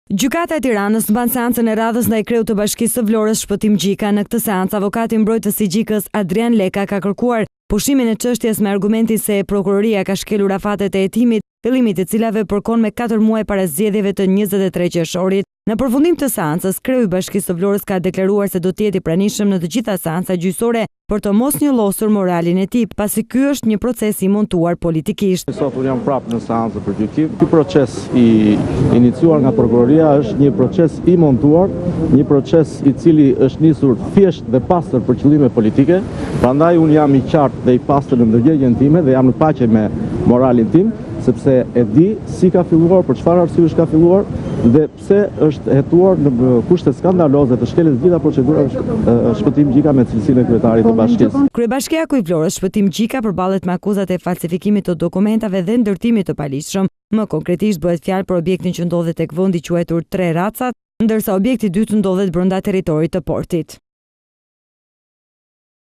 Gjykata e Tiranës mban seancën e radhës ndaj kreut të Bashkisë së Vlorës Shpëtim Gjika. Në këtë seancë, avokati mbrojtës i Gjikës Adrian Leka ka kërkuar pushimin e çështjes me argumentin se prokuroria ka shkelur afatet e hetimit, fillimit të cilave përkon me 4 muaj para zgjedhjeve të 23 qershorit. Në përfundim të seancës, kreu i Bashkisë së Vlorës ka deklaruar se do të jetë i pranishëm në të gjitha seancat gjyqësore për të mos njollosur moralin e tij, pasi ky është një proces i montuar politikisht. Sot unë jam prapë në seancë për gjykim. Ky proces i iniciuar nga prokuroria është një proces i montuar, një proces i cili është nisur thjesht dhe pastër për qëllime politike. Prandaj unë jam i qartë dhe i pastër në ndërgjegjjen time dhe jam në paqe me moralin tim, sepse e di si ka filluar, për çfarë arsyesh ka filluar dhe pse është hetuar në kushte skandaloze të shkeljes gjitha procedurave Shpëtim Gjika me cilësinë e kryetarit të bashkisë. Kryebashkiaku i Vlorës Shpëtim Gjika përballet me akuzat e falsifikimit të dokumentave dhe ndërtimit të paligjshëm. Më konkretisht bëhet fjalë për objektin që ndodhet tek vendi quajtur Tre Racat, ndërsa objekti i dytë ndodhet brenda territorit të portit.